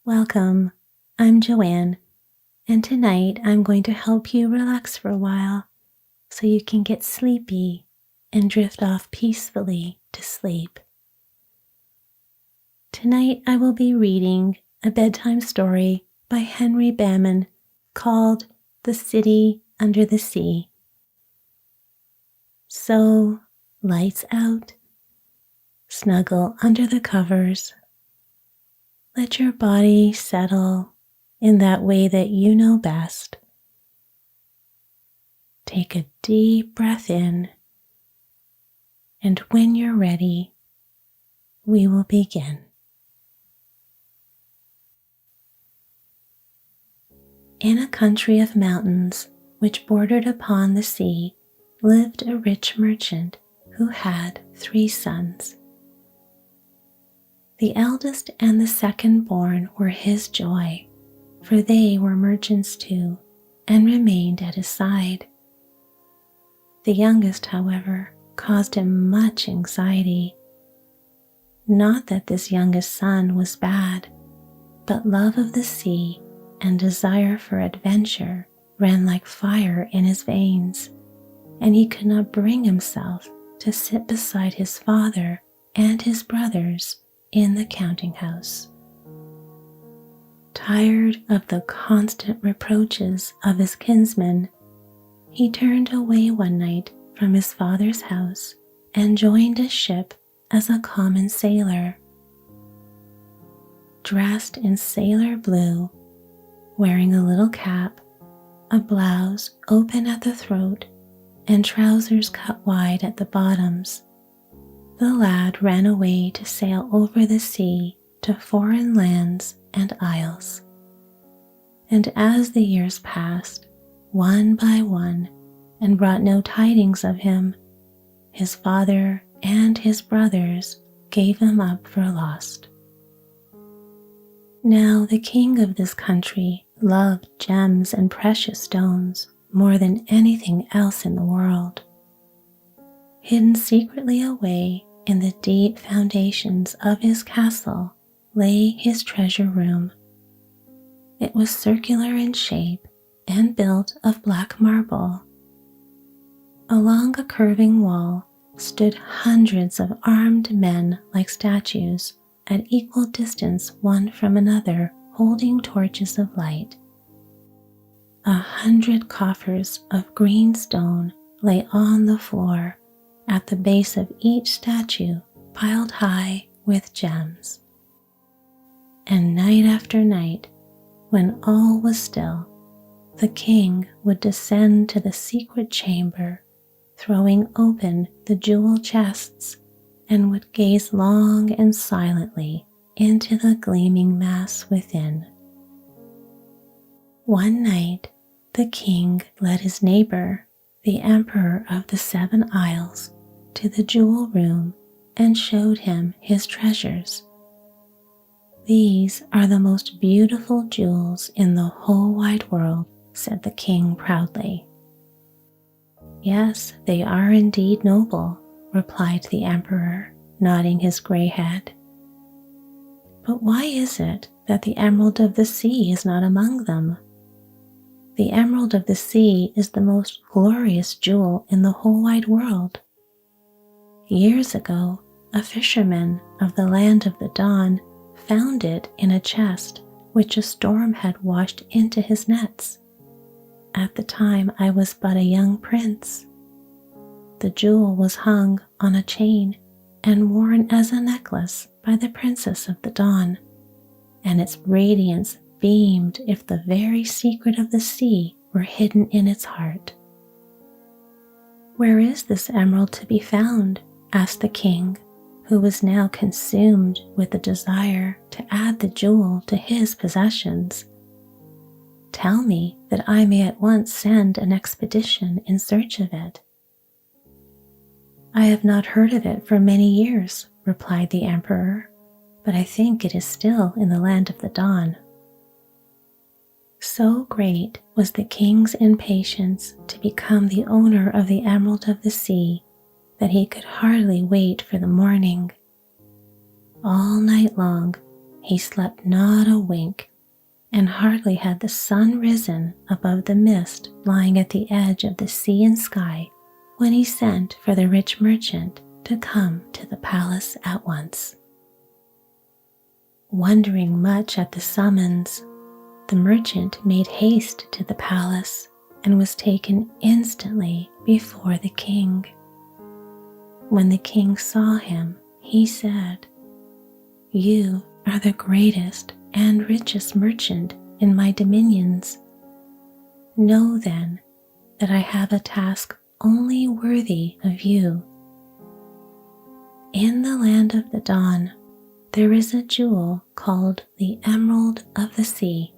Welcome. I'm Joanne, and tonight I'm going to help you relax for a while so you can get sleepy and drift off peacefully to sleep. Tonight I will be reading a bedtime story by Henry Baman called The City Under the Sea. So, lights out, snuggle under the covers. Let your body settle in that way that you know best. Take a deep breath in, and when you're ready, we will begin. In a country of mountains which bordered upon the sea lived a rich merchant who had 3 sons. The eldest and the second born were his joy, for they were merchants too, and remained at his side. The youngest, however, caused him much anxiety. Not that this youngest son was bad, but love of the sea and desire for adventure ran like fire in his veins, and he could not bring himself to sit beside his father and his brothers in the counting house. Tired of the constant reproaches of his kinsmen, he turned away one night from his father's house and joined a ship as a common sailor. Dressed in sailor blue, wearing a little cap, a blouse open at the throat, and trousers cut wide at the bottoms, the lad ran away to sail over the sea to foreign lands and isles. And as the years passed, one by one, and brought no tidings of him, his father and his brothers gave him up for lost. Now the king of this country loved gems and precious stones more than anything else in the world. Hidden secretly away in the deep foundations of his castle lay his treasure room. It was circular in shape and built of black marble. Along a curving wall stood hundreds of armed men like statues, at equal distance one from another, holding torches of light. 100 coffers of green stone lay on the floor, at the base of each statue piled high with gems. And night after night, when all was still, the king would descend to the secret chamber, throwing open the jewel chests, and would gaze long and silently into the gleaming mass within. One night, the king led his neighbor, the emperor of the 7 Isles, to the jewel room and showed him his treasures. "These are the most beautiful jewels in the whole wide world," said the king proudly. "Yes, they are indeed noble," replied the emperor, nodding his gray head. "But why is it that the emerald of the sea is not among them? The emerald of the sea is the most glorious jewel in the whole wide world. Years ago, a fisherman of the land of the dawn found it in a chest which a storm had washed into his nets. At the time I was but a young prince. The jewel was hung on a chain and worn as a necklace by the princess of the dawn, and its radiance beamed if the very secret of the sea were hidden in its heart." "Where is this emerald to be found?" asked the king, who was now consumed with the desire to add the jewel to his possessions. "Tell me that I may at once send an expedition in search of it." "I have not heard of it for many years," replied the emperor, "but I think it is still in the land of the dawn." So great was the king's impatience to become the owner of the emerald of the sea that he could hardly wait for the morning. All night long he slept not a wink, and hardly had the sun risen above the mist lying at the edge of the sea and sky when he sent for the rich merchant to come to the palace at once. Wondering much at the summons, the merchant made haste to the palace and was taken instantly before the king. When the king saw him, he said, "You are the greatest and richest merchant in my dominions. Know then that I have a task only worthy of you. In the land of the dawn, there is a jewel called the Emerald of the Sea.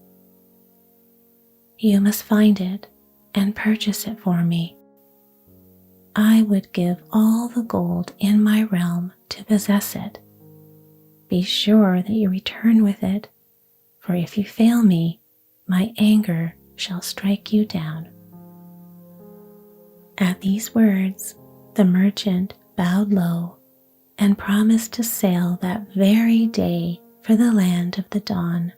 You must find it and purchase it for me. I would give all the gold in my realm to possess it. Be sure that you return with it, for if you fail me, my anger shall strike you down." At these words, the merchant bowed low and promised to sail that very day for the land of the dawn.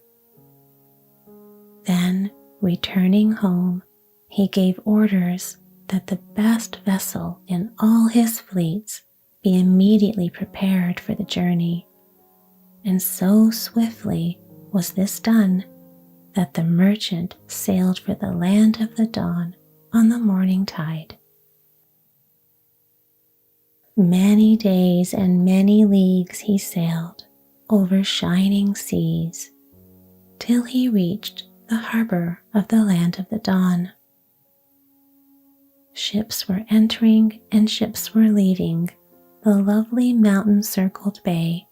Then, returning home, he gave orders that the best vessel in all his fleets be immediately prepared for the journey, and so swiftly was this done that the merchant sailed for the land of the dawn on the morning tide. Many days and many leagues he sailed over shining seas, till he reached the harbor of the land of the dawn. Ships were entering and ships were leaving the lovely mountain-circled bay.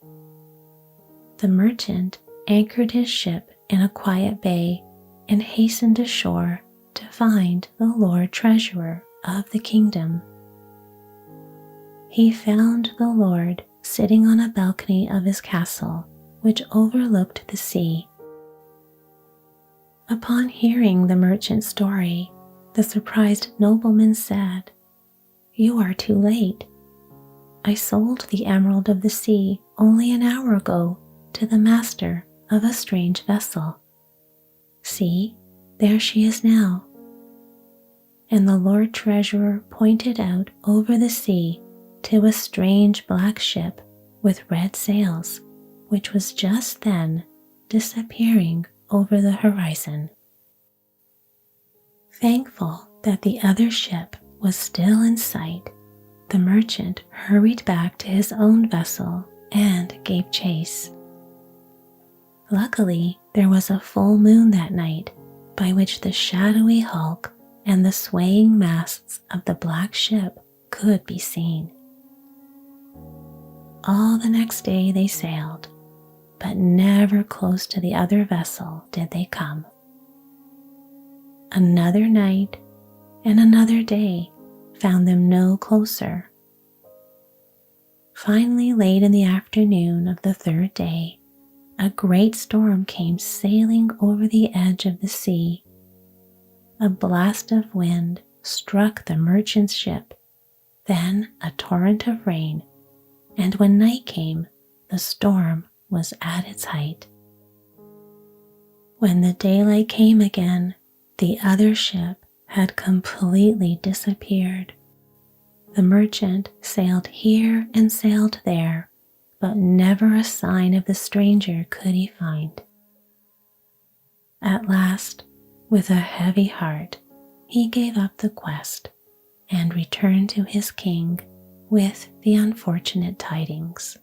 The merchant anchored his ship in a quiet bay and hastened ashore to find the Lord Treasurer of the kingdom. He found the Lord sitting on a balcony of his castle, which overlooked the sea. Upon hearing the merchant's story, the surprised nobleman said, "You are too late. I sold the Emerald of the Sea only an hour ago to the master of a strange vessel. See, there she is now." And the Lord Treasurer pointed out over the sea to a strange black ship with red sails, which was just then disappearing over the horizon. Thankful that the other ship was still in sight, the merchant hurried back to his own vessel and gave chase. Luckily, there was a full moon that night, by which the shadowy hulk and the swaying masts of the black ship could be seen. All the next day they sailed, but never close to the other vessel did they come. Another night and another day found them no closer. Finally, late in the afternoon of the third day, a great storm came sailing over the edge of the sea. A blast of wind struck the merchant's ship, then a torrent of rain, and when night came, the storm was at its height. When the daylight came again, the other ship had completely disappeared. The merchant sailed here and sailed there, but never a sign of the stranger could he find. At last, with a heavy heart, he gave up the quest and returned to his king with the unfortunate tidings.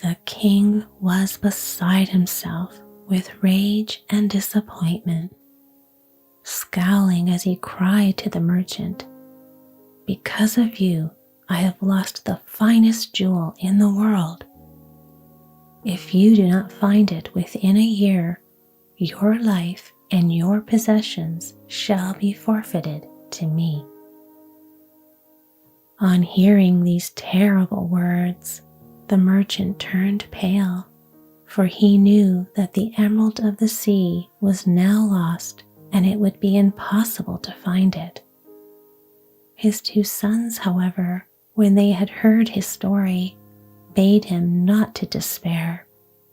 The king was beside himself with rage and disappointment, scowling as he cried to the merchant, "Because of you, I have lost the finest jewel in the world. If you do not find it within a year, your life and your possessions shall be forfeited to me." On hearing these terrible words, the merchant turned pale, for he knew that the Emerald of the Sea was now lost and it would be impossible to find it. His two sons, however, when they had heard his story, bade him not to despair,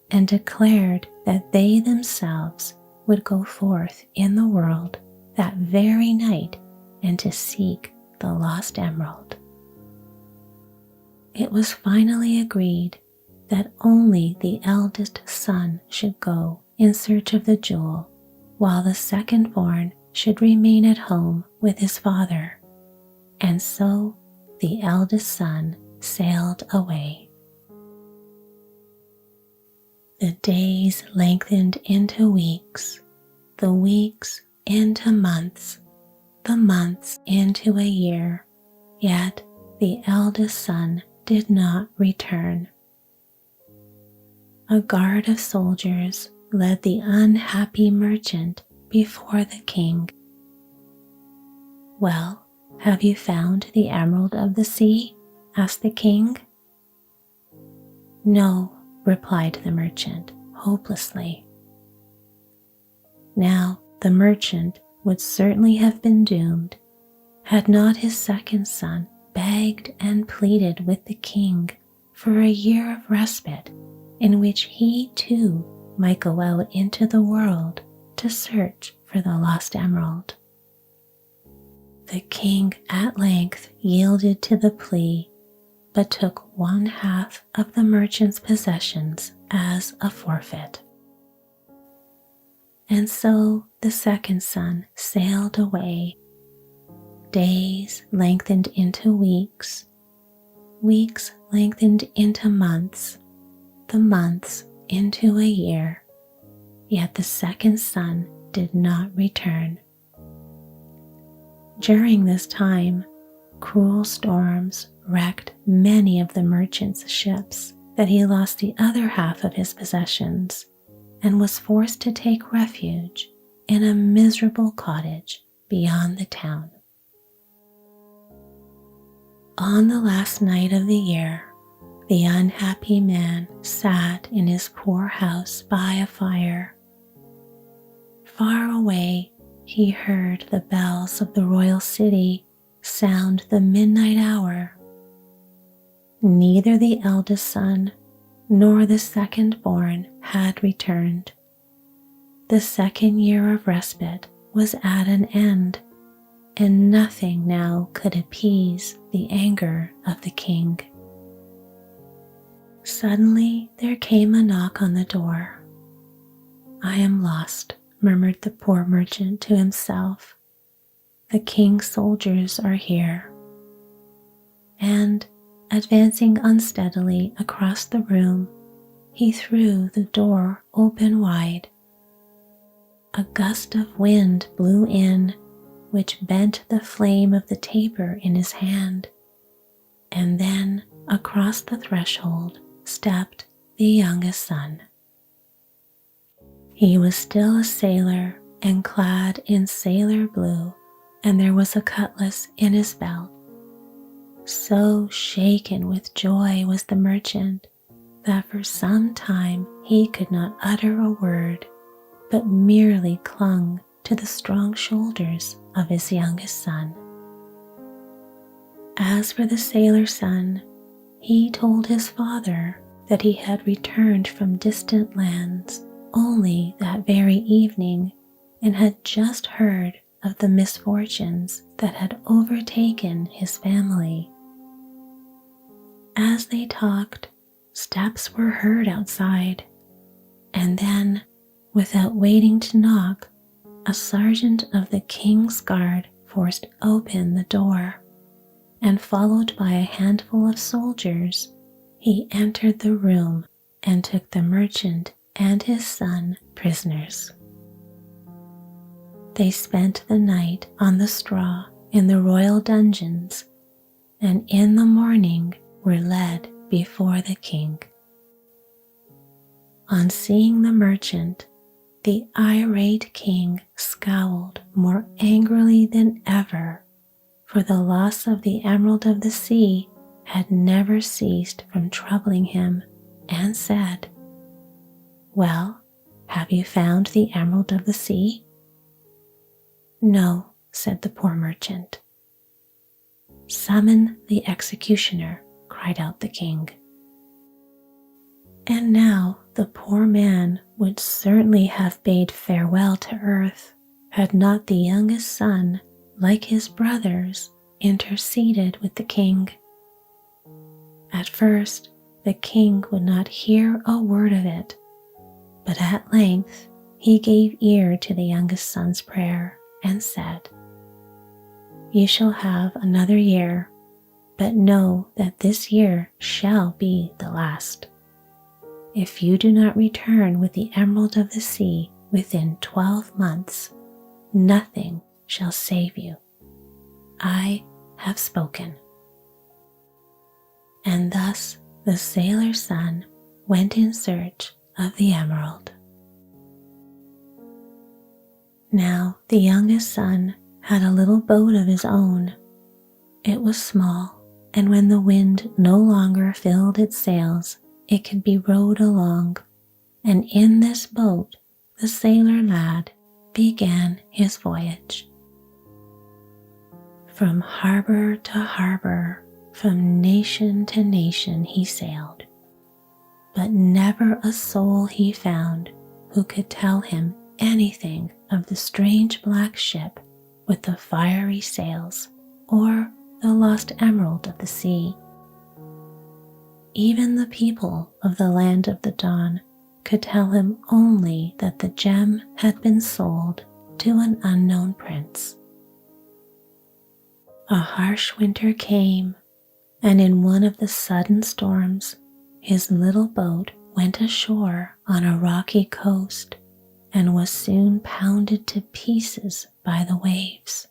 and declared that they themselves would go forth in the world that very night and to seek the lost emerald. It was finally agreed that only the eldest son should go in search of the jewel, while the second-born should remain at home with his father, and so the eldest son sailed away. The days lengthened into weeks, the weeks into months, the months into a year, yet the eldest son did not return. A guard of soldiers led the unhappy merchant before the king. "Well, have you found the Emerald of the Sea?" asked the king. "No," replied the merchant hopelessly. Now the merchant would certainly have been doomed had not his second son begged and pleaded with the king for a year of respite in which he too might go out into the world to search for the lost emerald. The king at length yielded to the plea, but took 1/2 of the merchant's possessions as a forfeit. And so the second son sailed away. Days lengthened into weeks, weeks lengthened into months, the months into a year, yet the second son did not return. During this time, cruel storms wrecked many of the merchant's ships, that he lost the other half of his possessions and was forced to take refuge in a miserable cottage beyond the town. On the last night of the year, the unhappy man sat in his poor house by a fire. Far away, he heard the bells of the royal city sound the midnight hour. Neither the eldest son nor the second-born had returned. The second year of respite was at an end, and nothing now could appease the anger of the king. Suddenly there came a knock on the door. "I am lost," murmured the poor merchant to himself. "The king's soldiers are here." And, advancing unsteadily across the room, he threw the door open wide. A gust of wind blew in, which bent the flame of the taper in his hand, and then across the threshold stepped the youngest son. He was still a sailor and clad in sailor blue, and there was a cutlass in his belt. So shaken with joy was the merchant that for some time he could not utter a word, but merely clung to the strong shoulders of his youngest son. As for the sailor son, he told his father that he had returned from distant lands only that very evening and had just heard of the misfortunes that had overtaken his family. As they talked, steps were heard outside, and then, without waiting to knock, a sergeant of the king's guard forced open the door, and followed by a handful of soldiers, he entered the room and took the merchant and his son prisoners. They spent the night on the straw in the royal dungeons, and in the morning were led before the king. On seeing the merchant, the irate king scowled more angrily than ever, for the loss of the Emerald of the Sea had never ceased from troubling him, and said, "Well, have you found the Emerald of the Sea?" "No," said the poor merchant. "Summon the executioner," cried out the king. And now the poor man would certainly have bade farewell to earth had not the youngest son, like his brothers, interceded with the king. At first, the king would not hear a word of it, but at length he gave ear to the youngest son's prayer and said, "You shall have another year, but know that this year shall be the last. If you do not return with the Emerald of the Sea within 12 months, nothing shall save you. I have spoken." And thus the sailor's son went in search of the emerald. Now the youngest son had a little boat of his own. It was small, and when the wind no longer filled its sails, it could be rowed along, and in this boat the sailor lad began his voyage. From harbor to harbor, from nation to nation he sailed, but never a soul he found who could tell him anything of the strange black ship with the fiery sails or the lost emerald of the sea. Even the people of the land of the dawn could tell him only that the gem had been sold to an unknown prince. A harsh winter came, and in one of the sudden storms, his little boat went ashore on a rocky coast and was soon pounded to pieces by the waves.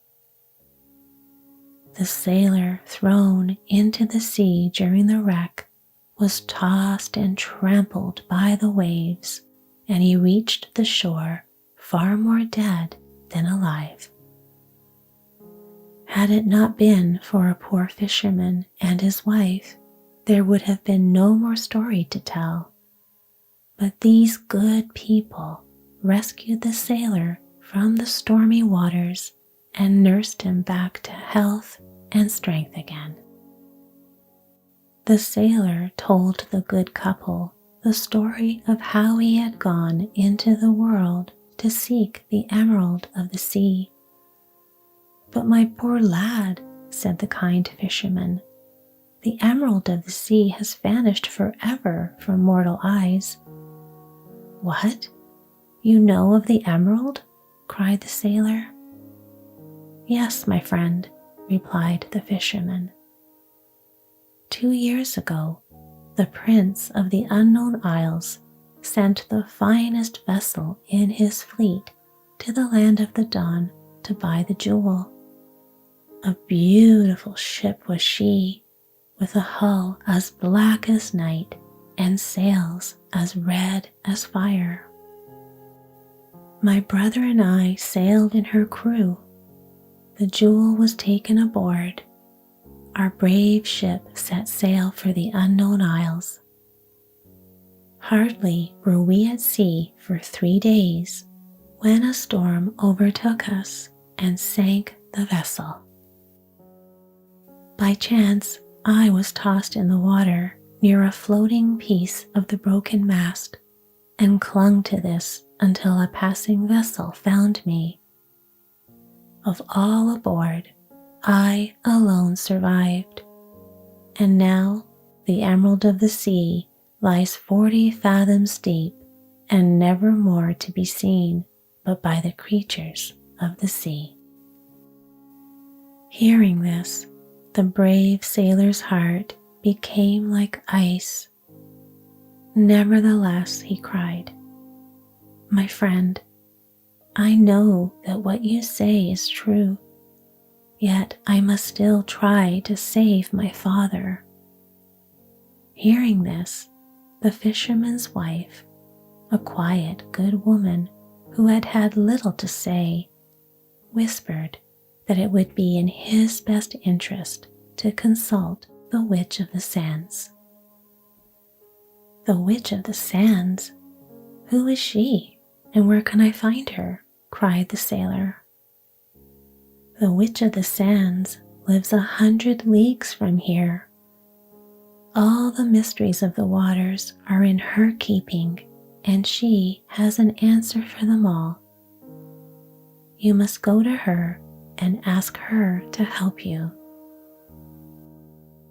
The sailor thrown into the sea during the wreck was tossed and trampled by the waves, and he reached the shore far more dead than alive. Had it not been for a poor fisherman and his wife, there would have been no more story to tell. But these good people rescued the sailor from the stormy waters and nursed him back to health and strength again. The sailor told the good couple the story of how he had gone into the world to seek the Emerald of the Sea. "But my poor lad," said the kind fisherman, "the Emerald of the Sea has vanished forever from mortal eyes." "What? You know of the emerald?" cried the sailor. "Yes, my friend," replied the fisherman. 2 years ago, the Prince of the Unknown Isles sent the finest vessel in his fleet to the land of the dawn to buy the jewel. A beautiful ship was she, with a hull as black as night and sails as red as fire. My brother and I sailed in her crew. The jewel was taken aboard. Our brave ship set sail for the unknown isles. Hardly were we at sea for 3 days when a storm overtook us and sank the vessel. By chance, I was tossed in the water near a floating piece of the broken mast and clung to this until a passing vessel found me. Of all aboard, I alone survived, and now the Emerald of the Sea lies 40 fathoms deep and never more to be seen but by the creatures of the sea. Hearing this, the brave sailor's heart became like ice. "Nevertheless," he cried, "my friend, I know that what you say is true, yet I must still try to save my father." Hearing this, the fisherman's wife, a quiet, good woman who had had little to say, whispered that it would be in his best interest to consult the Witch of the Sands. "The Witch of the Sands? Who is she, and where can I find her?" cried the sailor. "The Witch of the Sands lives 100 leagues from here. All the mysteries of the waters are in her keeping, and she has an answer for them all. You must go to her and ask her to help you."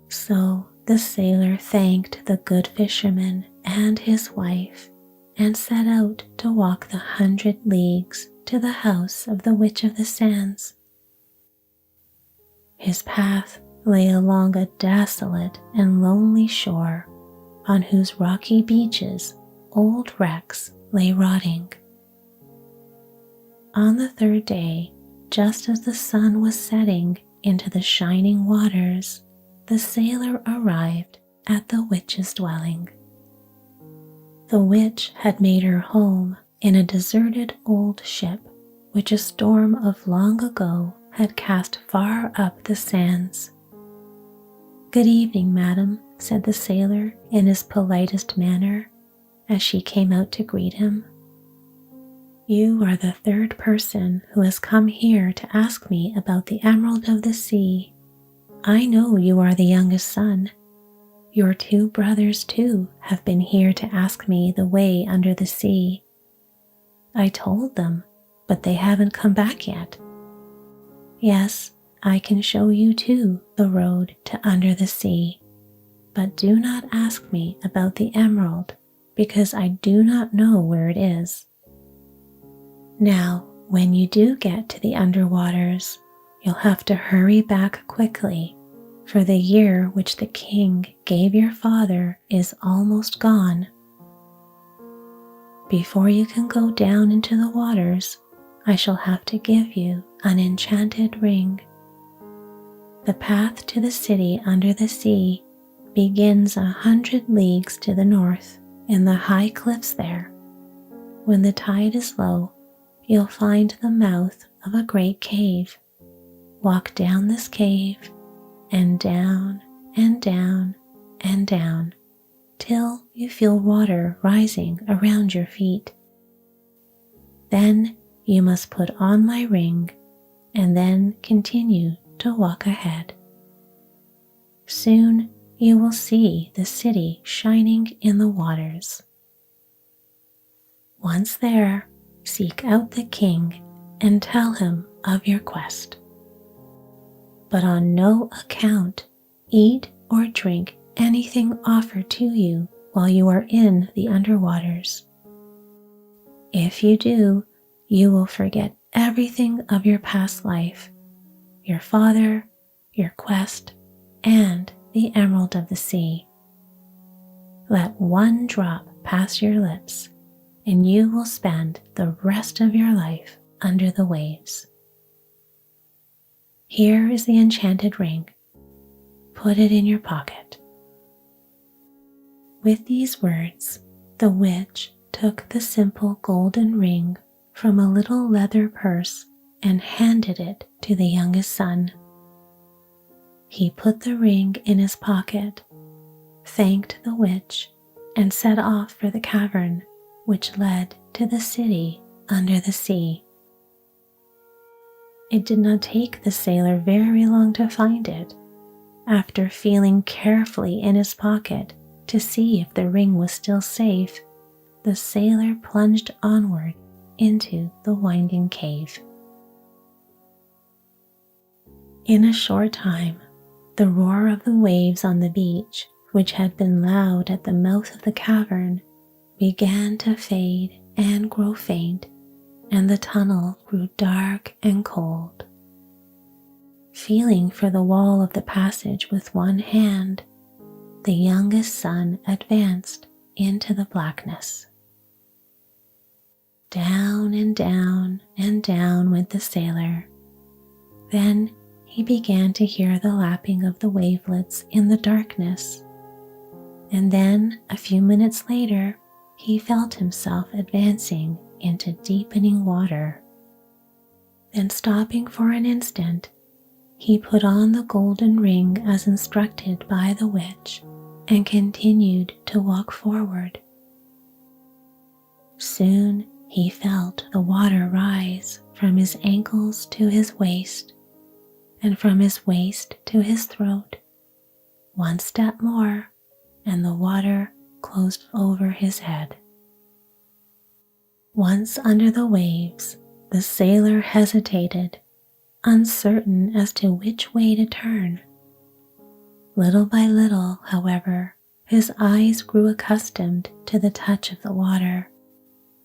So the sailor thanked the good fisherman and his wife and set out to walk the 100 leagues to the house of the Witch of the Sands. His path lay along a desolate and lonely shore on whose rocky beaches old wrecks lay rotting. On the third day, just as the sun was setting into the shining waters, the sailor arrived at the witch's dwelling. The witch had made her home in a deserted old ship which a storm of long ago had cast far up the sands. "Good evening, madam," said the sailor in his politest manner as she came out to greet him. "You are the third person who has come here to ask me about the Emerald of the Sea. I know you are the youngest son. Your 2 brothers, too, have been here to ask me the way under the sea. I told them, but they haven't come back yet. Yes, I can show you, too, the road to under the sea. But do not ask me about the emerald, because I do not know where it is. Now, when you do get to the underwaters, you'll have to hurry back quickly, for the year which the king gave your father is almost gone. Before you can go down into the waters, I shall have to give you an enchanted ring. The path to the city under the sea begins 100 leagues to the north in the high cliffs there. When the tide is low, you'll find the mouth of a great cave. Walk down this cave and down and down and down till you feel water rising around your feet. Then you must put on my ring and then continue to walk ahead. Soon you will see the city shining in the waters. Once there, seek out the king and tell him of your quest. But on no account eat or drink anything offered to you while you are in the underwaters. If you do, you will forget everything of your past life, your father, your quest, and the Emerald of the Sea. Let one drop pass your lips, and you will spend the rest of your life under the waves. Here is the enchanted ring. Put it in your pocket." With these words, the witch took the simple golden ring from a little leather purse and handed it to the youngest son. He put the ring in his pocket, thanked the witch, and set off for the cavern which led to the city under the sea. It did not take the sailor very long to find it. After feeling carefully in his pocket to see if the ring was still safe, the sailor plunged onward into the winding cave. In a short time, the roar of the waves on the beach, which had been loud at the mouth of the cavern, began to fade and grow faint, and the tunnel grew dark and cold. Feeling for the wall of the passage with one hand, the youngest son advanced into the blackness. Down and down and down went the sailor. Then he began to hear the lapping of the wavelets in the darkness, and then a few minutes later he felt himself advancing into deepening water. Then stopping for an instant, he put on the golden ring as instructed by the witch and continued to walk forward. Soon he felt the water rise from his ankles to his waist, and from his waist to his throat. One step more, and the water closed over his head. Once under the waves, the sailor hesitated, uncertain as to which way to turn. Little by little, however, his eyes grew accustomed to the touch of the water,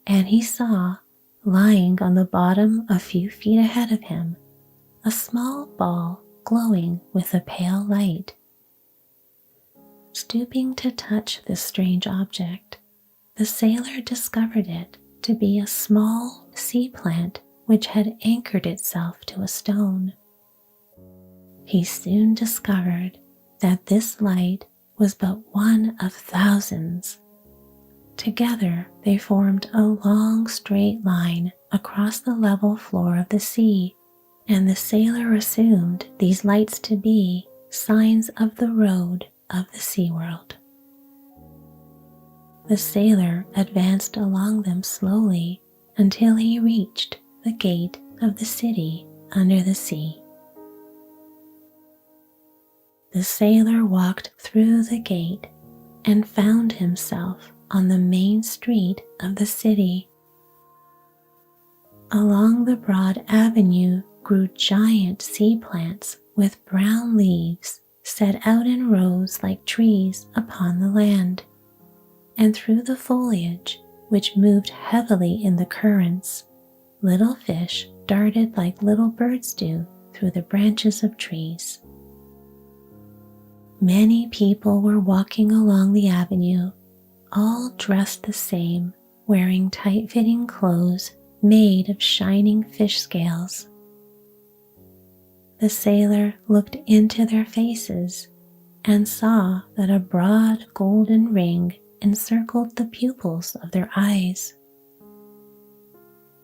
and he saw, lying on the bottom a few feet ahead of him, a small ball glowing with a pale light. Stooping to touch this strange object, the sailor discovered it to be a small sea plant which had anchored itself to a stone. He soon discovered that this light was but one of thousands. Together they formed a long straight line across the level floor of the sea, and the sailor assumed these lights to be signs of the road of the sea world. The sailor advanced along them slowly until he reached the gate of the city under the sea. The sailor walked through the gate and found himself on the main street of the city. Along the broad avenue grew giant sea plants with brown leaves set out in rows like trees upon the land, and through the foliage, which moved heavily in the currents, little fish darted like little birds do through the branches of trees. Many people were walking along the avenue, all dressed the same, wearing tight-fitting clothes made of shining fish scales. The sailor looked into their faces and saw that a broad golden ring encircled the pupils of their eyes.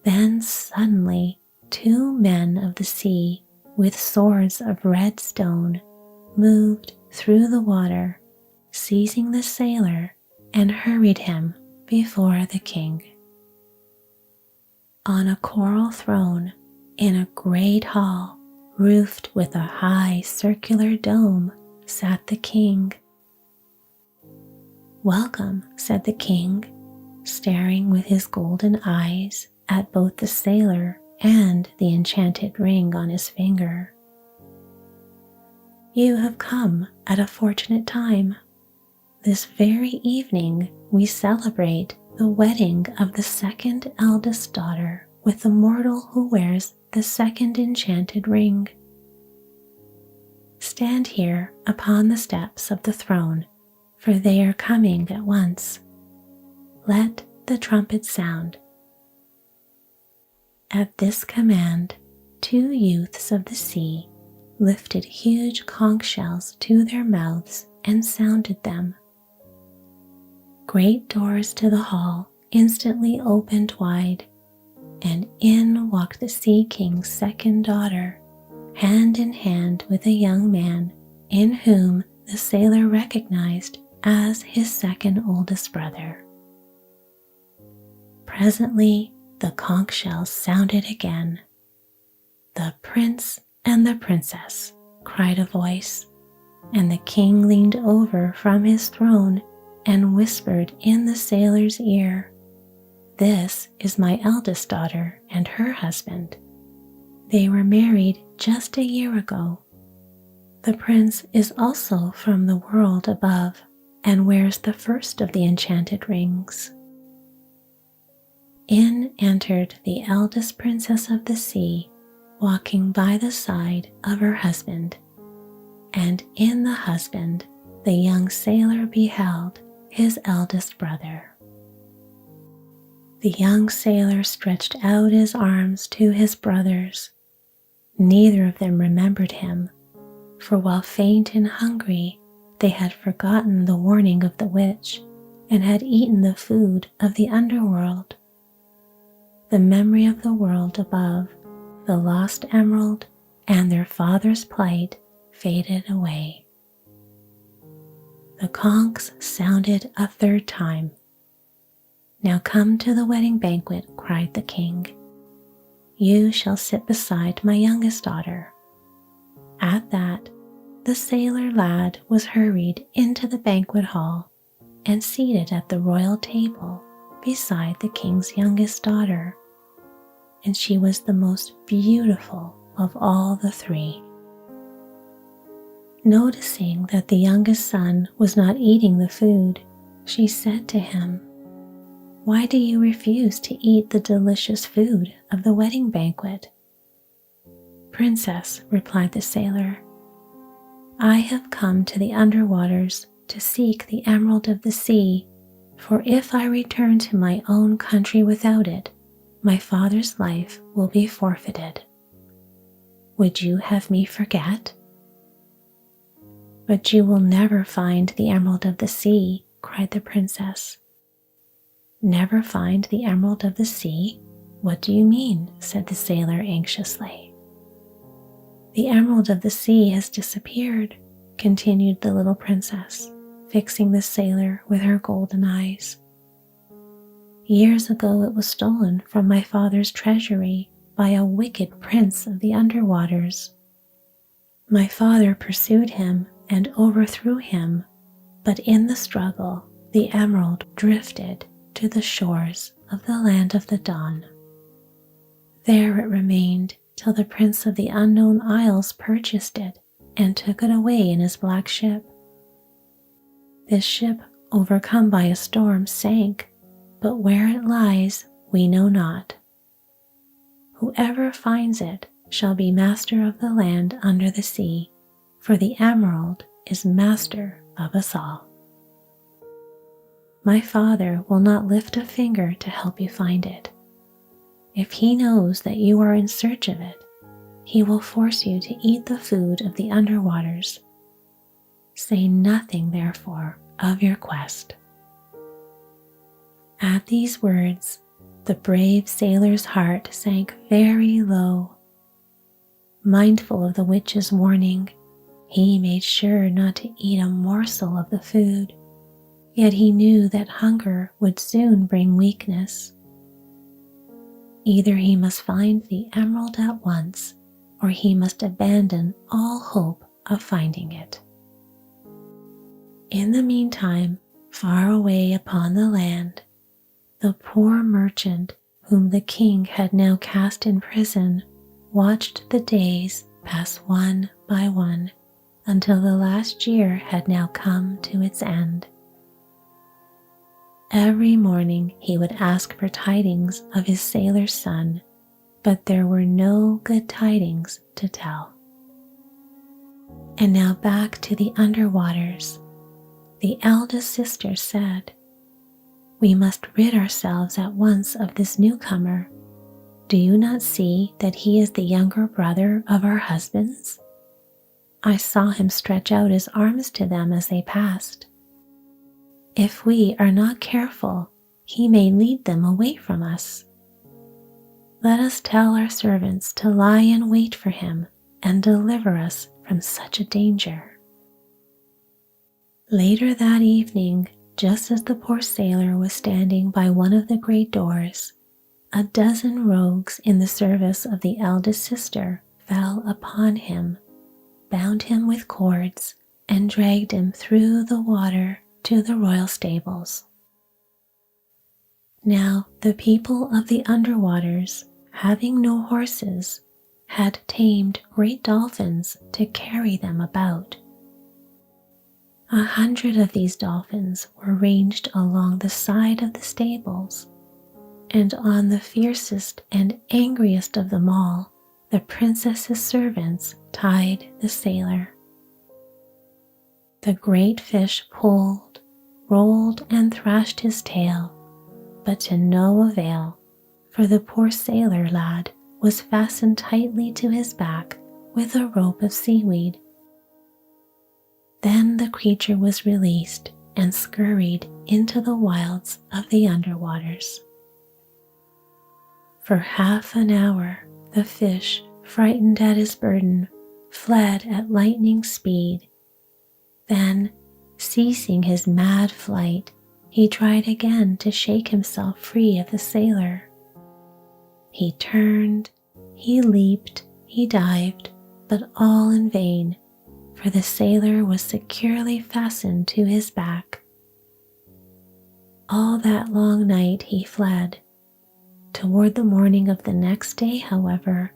Then suddenly 2 men of the sea with swords of red stone moved through the water, seizing the sailor and hurried him before the king. On a coral throne in a great hall roofed with a high circular dome sat the king. "Welcome," said the king, staring with his golden eyes at both the sailor and the enchanted ring on his finger. "You have come at a fortunate time. This very evening we celebrate the wedding of the second eldest daughter with the mortal who wears the second enchanted ring. Stand here upon the steps of the throne, for they are coming at once. Let the trumpet sound." At this command, 2 youths of the sea lifted huge conch shells to their mouths and sounded them. Great doors to the hall instantly opened wide, and in walked the Sea King's second daughter, hand in hand with a young man in whom the sailor recognized as his second oldest brother. Presently, the conch shells sounded again. "The prince and the princess," cried a voice, and the king leaned over from his throne and whispered in the sailor's ear, "This is my eldest daughter and her husband. They were married just a year ago. The prince is also from the world above and wears the first of the enchanted rings." In entered the eldest princess of the sea, walking by the side of her husband, and in the husband the young sailor beheld his eldest brother. The young sailor stretched out his arms to his brothers. Neither of them remembered him, for while faint and hungry, they had forgotten the warning of the witch and had eaten the food of the underworld. The memory of the world above, the lost emerald, and their father's plight faded away. The conchs sounded a 3rd time. "Now come to the wedding banquet," cried the king. "You shall sit beside my youngest daughter." At that, the sailor lad was hurried into the banquet hall and seated at the royal table beside the king's youngest daughter, and she was the most beautiful of all the three. Noticing that the youngest son was not eating the food, she said to him, "Why do you refuse to eat the delicious food of the wedding banquet?" "Princess," replied the sailor, "I have come to the underwaters to seek the Emerald of the Sea, for if I return to my own country without it, my father's life will be forfeited. Would you have me forget?" "But you will never find the Emerald of the Sea," cried the princess. "Never find the Emerald of the Sea? What do you mean?" said the sailor anxiously. "The Emerald of the Sea has disappeared," continued the little princess, fixing the sailor with her golden eyes. "Years ago it was stolen from my father's treasury by a wicked prince of the underwaters. My father pursued him and overthrew him, but in the struggle the emerald drifted to the shores of the land of the dawn. There it remained till the prince of the unknown isles purchased it and took it away in his black ship. This ship, overcome by a storm, sank, but where it lies we know not. Whoever finds it shall be master of the land under the sea, for the emerald is master of us all. My father will not lift a finger to help you find it. If he knows that you are in search of it, he will force you to eat the food of the underwaters. Say nothing, therefore, of your quest." At these words, the brave sailor's heart sank very low. Mindful of the witch's warning, he made sure not to eat a morsel of the food, yet he knew that hunger would soon bring weakness. Either he must find the emerald at once, or he must abandon all hope of finding it. In the meantime, far away upon the land, the poor merchant whom the king had now cast in prison watched the days pass one by one until the last year had now come to its end. Every morning he would ask for tidings of his sailor's son, but there were no good tidings to tell. And now back to the underwaters. The eldest sister said, "We must rid ourselves at once of this newcomer. Do you not see that he is the younger brother of our husbands? I saw him stretch out his arms to them as they passed. If we are not careful, he may lead them away from us. Let us tell our servants to lie in wait for him and deliver us from such a danger." Later that evening, just as the poor sailor was standing by one of the great doors, a dozen rogues in the service of the eldest sister fell upon him, bound him with cords, and dragged him through the water to the royal stables. Now the people of the underwaters, having no horses, had tamed great dolphins to carry them about. 100 of these dolphins were ranged along the side of the stables, and on the fiercest and angriest of them all, the princess's servants tied the sailor. The great fish pulled, rolled, and thrashed his tail, but to no avail, for the poor sailor lad was fastened tightly to his back with a rope of seaweed. Then the creature was released and scurried into the wilds of the underwaters. For half an hour, the fish, frightened at his burden, fled at lightning speed. Then, ceasing his mad flight, he tried again to shake himself free of the sailor. He turned, he leaped, he dived, but all in vain, for the sailor was securely fastened to his back. All that long night he fled. Toward the morning of the next day, however,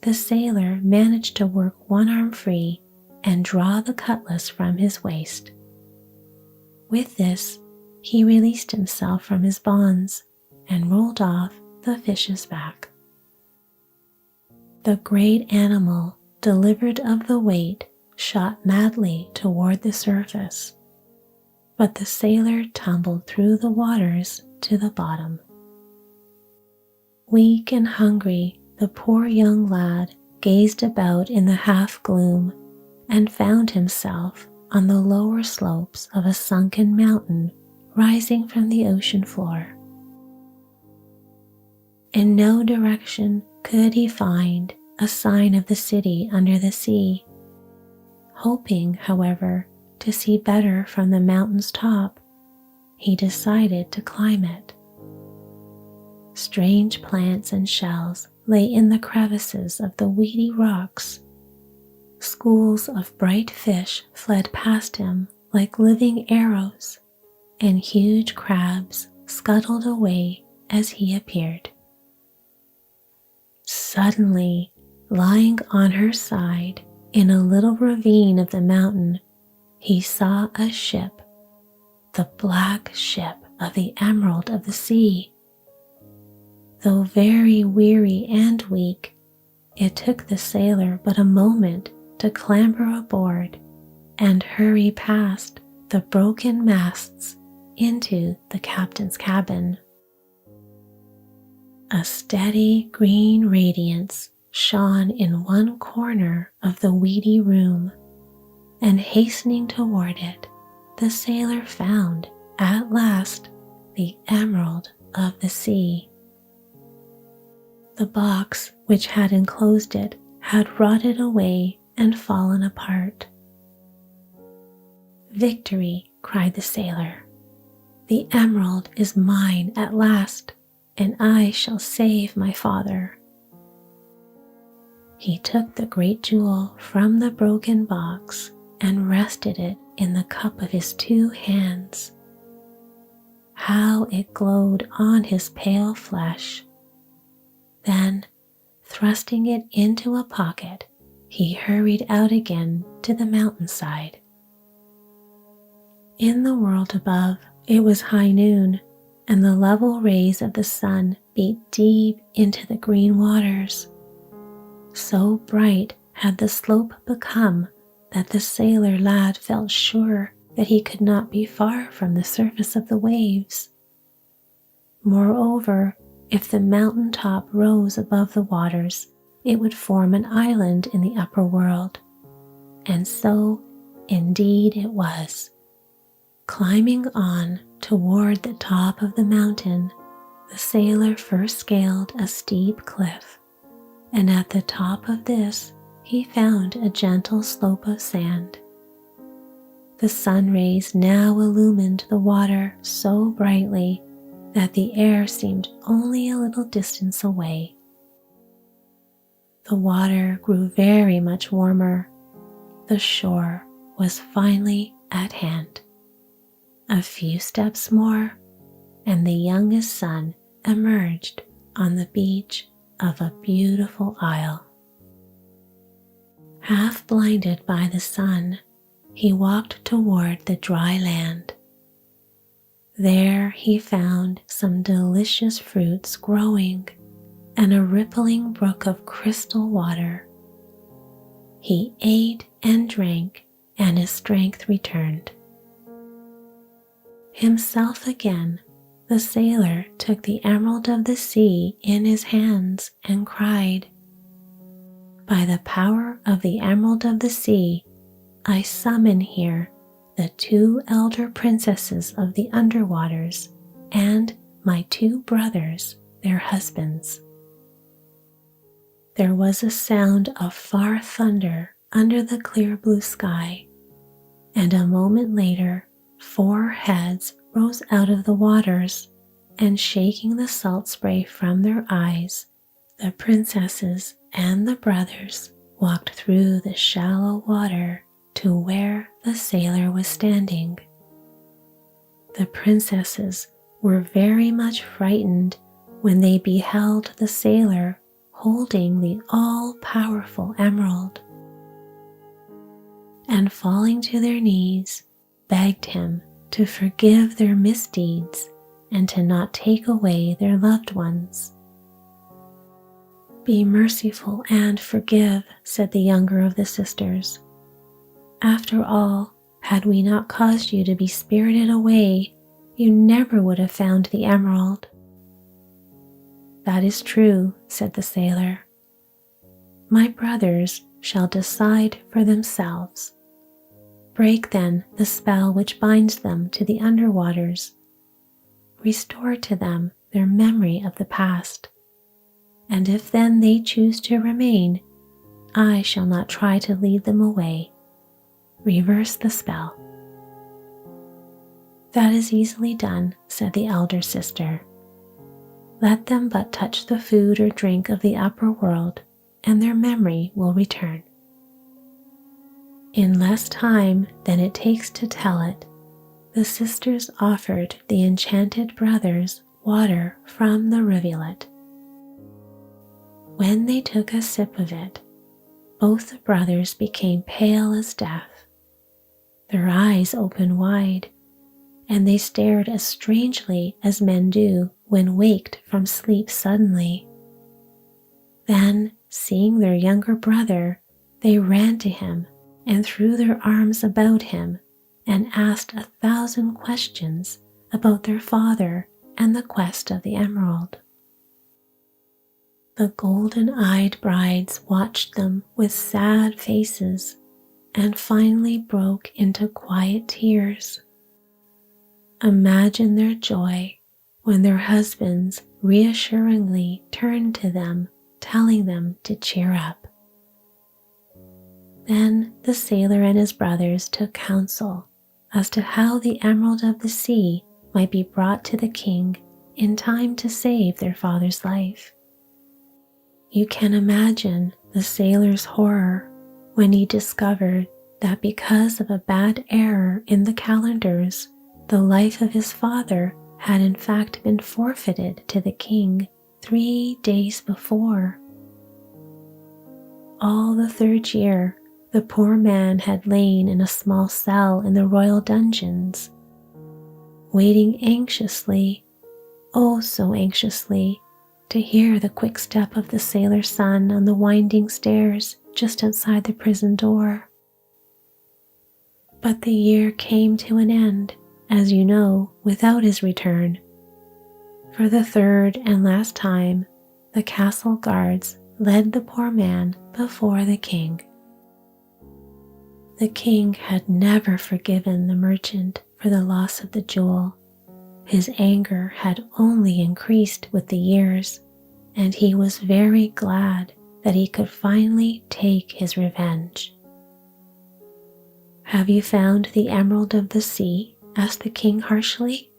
the sailor managed to work one arm free and draw the cutlass from his waist. With this, he released himself from his bonds and rolled off the fish's back. The great animal, delivered of the weight, shot madly toward the surface, but the sailor tumbled through the waters to the bottom. Weak and hungry, the poor young lad gazed about in the half-gloom and found himself on the lower slopes of a sunken mountain rising from the ocean floor. In no direction could he find a sign of the city under the sea. Hoping, however, to see better from the mountain's top, he decided to climb it. Strange plants and shells lay in the crevices of the weedy rocks. Schools of bright fish fled past him like living arrows, and huge crabs scuttled away as he appeared. Suddenly, lying on her side in a little ravine of the mountain, he saw a ship, the black ship of the Emerald of the Sea. Though very weary and weak, it took the sailor but a moment to clamber aboard and hurry past the broken masts into the captain's cabin. A steady green radiance shone in one corner of the weedy room, and hastening toward it, the sailor found at last the Emerald of the Sea. The box which had enclosed it had rotted away and fallen apart. "Victory!" cried the sailor. "The emerald is mine at last, and I shall save my father." He took the great jewel from the broken box and rested it in the cup of his two hands. How it glowed on his pale flesh! Then, thrusting it into a pocket, he hurried out again to the mountainside. In the world above, it was high noon, and the level rays of the sun beat deep into the green waters. So bright had the slope become that the sailor lad felt sure that he could not be far from the surface of the waves. Moreover, if the mountain top rose above the waters, it would form an island in the upper world. And so, indeed, it was. Climbing on toward the top of the mountain, the sailor first scaled a steep cliff, and at the top of this he found a gentle slope of sand. The sun rays now illumined the water so brightly that the air seemed only a little distance away. The water grew very much warmer. The shore was finally at hand. A few steps more, and the youngest son emerged on the beach of a beautiful isle. Half blinded by the sun, he walked toward the dry land. There he found some delicious fruits growing and a rippling brook of crystal water. He ate and drank, and his strength returned. Himself again, the sailor took the Emerald of the Sea in his hands and cried, "By the power of the Emerald of the Sea, I summon here the two elder princesses of the underwaters and my two brothers, their husbands." There was a sound of far thunder under the clear blue sky, and a moment later 4 heads rose out of the waters, and shaking the salt spray from their eyes, the princesses and the brothers walked through the shallow water to where the sailor was standing. The princesses were very much frightened when they beheld the sailor holding the all-powerful emerald, and falling to their knees, begged him to forgive their misdeeds and to not take away their loved ones. "Be merciful and forgive," said the younger of the sisters. "After all, had we not caused you to be spirited away, you never would have found the emerald." "That is true," said the sailor. "My brothers shall decide for themselves. Break then the spell which binds them to the underwaters. Restore to them their memory of the past, and if then they choose to remain, I shall not try to lead them away. Reverse the spell." "That is easily done," said the elder sister. "Let them but touch the food or drink of the upper world, and their memory will return." In less time than it takes to tell it, the sisters offered the enchanted brothers water from the rivulet. When they took a sip of it, both the brothers became pale as death. Their eyes opened wide, and they stared as strangely as men do when waked from sleep suddenly. Then, seeing their younger brother, they ran to him and threw their arms about him and asked 1,000 questions about their father and the quest of the emerald. The golden-eyed brides watched them with sad faces and finally broke into quiet tears. Imagine their joy when their husbands reassuringly turned to them, telling them to cheer up. Then the sailor and his brothers took counsel as to how the Emerald of the Sea might be brought to the king in time to save their father's life. You can imagine the sailor's horror when he discovered that because of a bad error in the calendars, the life of his father had in fact been forfeited to the king 3 days before. All the 3rd year, the poor man had lain in a small cell in the royal dungeons, waiting anxiously, oh so anxiously, to hear the quick step of the sailor's son on the winding stairs just outside the prison door. But the year came to an end, as you know, without his return. For the 3rd and last time, the castle guards led the poor man before the king. The king had never forgiven the merchant for the loss of the jewel. His anger had only increased with the years, and he was very glad that he could finally take his revenge. "Have you found the Emerald of the Sea?" asked the king harshly.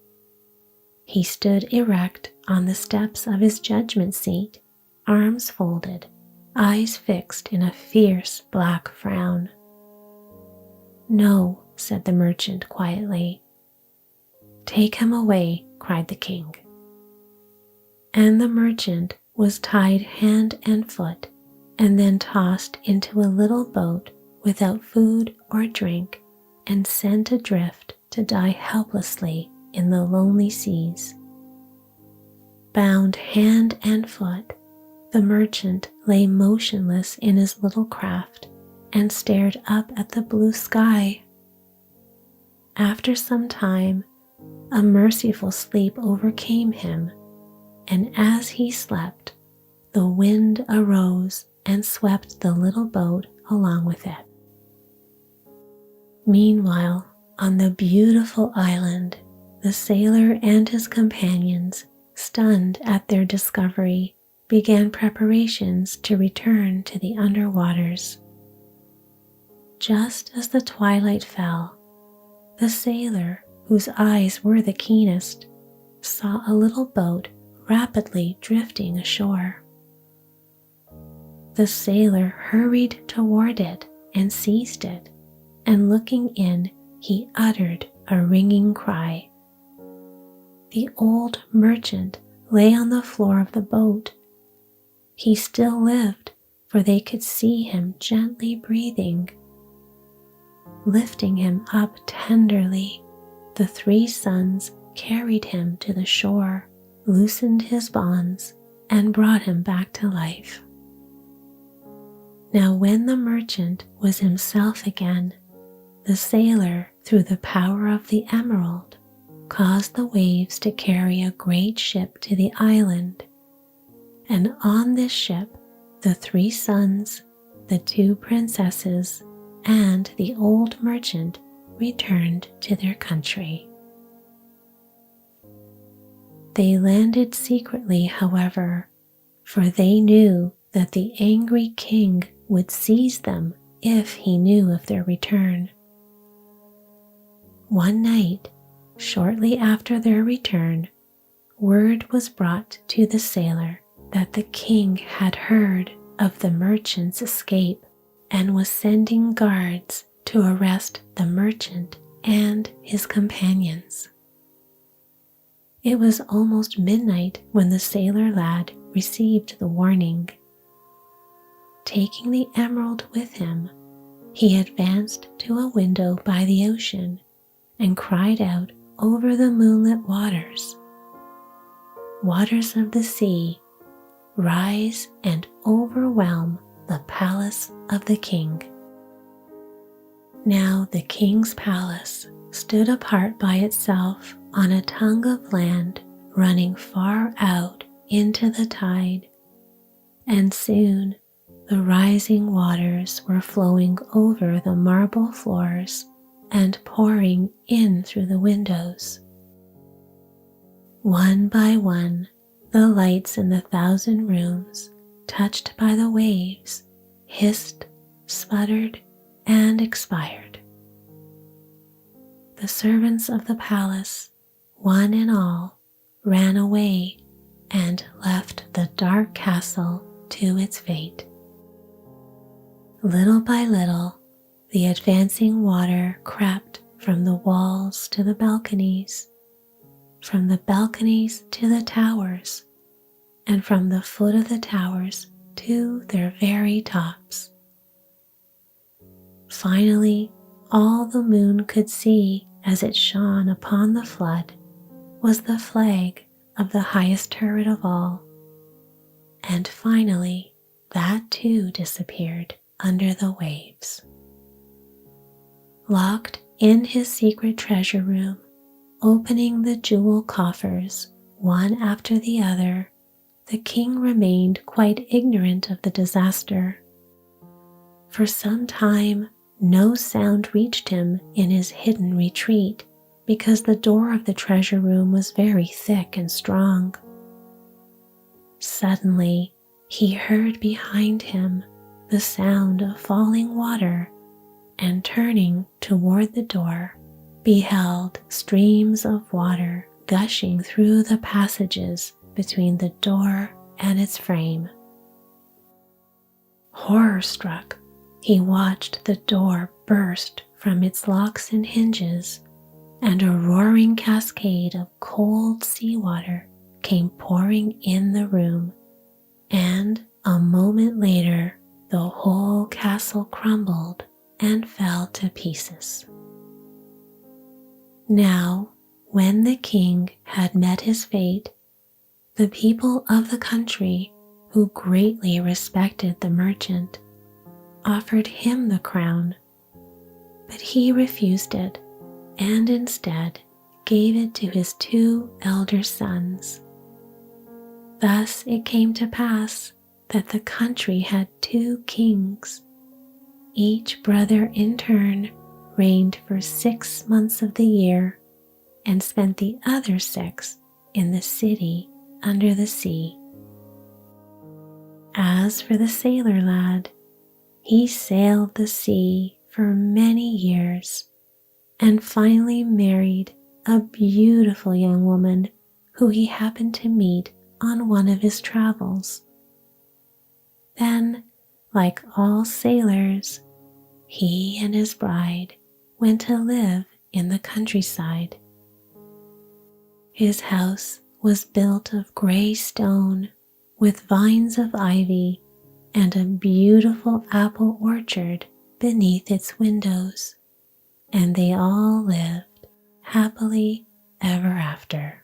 He stood erect on the steps of his judgment seat, arms folded, eyes fixed in a fierce black frown. "No," said the merchant quietly. "Take him away," cried the king. And the merchant was tied hand and foot and then tossed into a little boat without food or drink and sent adrift to die helplessly in the lonely seas. Bound hand and foot, the merchant lay motionless in his little craft and stared up at the blue sky. After some time, a merciful sleep overcame him, and as he slept, the wind arose and swept the little boat along with it. Meanwhile, on the beautiful island, the sailor and his companions, stunned at their discovery, began preparations to return to the underwaters. Just as the twilight fell, the sailor, whose eyes were the keenest, saw a little boat rapidly drifting ashore. The sailor hurried toward it and seized it, and looking in, he uttered a ringing cry. The old merchant lay on the floor of the boat. He still lived, for they could see him gently breathing. Lifting him up tenderly, the 3 sons carried him to the shore, loosened his bonds, and brought him back to life. Now when the merchant was himself again, the sailor, through the power of the emerald, caused the waves to carry a great ship to the island, and on this ship the 3 sons, the 2 princesses, and the old merchant returned to their country. They landed secretly, however, for they knew that the angry king would seize them if he knew of their return. One night, shortly after their return, word was brought to the sailor that the king had heard of the merchant's escape and was sending guards to arrest the merchant and his companions. It was almost midnight when the sailor lad received the warning. Taking the emerald with him, he advanced to a window by the ocean and cried out over the moonlit waters, "Waters of the sea, rise and overwhelm the palace of the king." Now the king's palace stood apart by itself on a tongue of land running far out into the tide, and soon the rising waters were flowing over the marble floors and pouring in through the windows. One by one, the lights in the 1,000 rooms, touched by the waves, hissed, sputtered, and expired. The servants of the palace, one and all, ran away and left the dark castle to its fate. Little by little, the advancing water crept from the walls to the balconies, from the balconies to the towers, and from the foot of the towers to their very tops. Finally, all the moon could see as it shone upon the flood was the flag of the highest turret of all, and finally that too disappeared under the waves. Locked in his secret treasure room, opening the jewel coffers one after the other, the king remained quite ignorant of the disaster. For some time, no sound reached him in his hidden retreat because the door of the treasure room was very thick and strong. Suddenly, he heard behind him the sound of falling water, and turning toward the door, beheld streams of water gushing through the passages between the door and its frame. Horror-struck, he watched the door burst from its locks and hinges, and a roaring cascade of cold seawater came pouring in the room, and a moment later the whole castle crumbled and fell to pieces. Now, when the king had met his fate, the people of the country, who greatly respected the merchant, offered him the crown, but he refused it and instead gave it to his 2 elder sons. Thus it came to pass that the country had 2 kings. Each brother in turn reigned for 6 months of the year and spent the other 6 in the city under the sea. As for the sailor lad, he sailed the sea for many years and finally married a beautiful young woman who he happened to meet on one of his travels. Then, like all sailors, he and his bride went to live in the countryside. His house was built of gray stone with vines of ivy and a beautiful apple orchard beneath its windows, and they all lived happily ever after.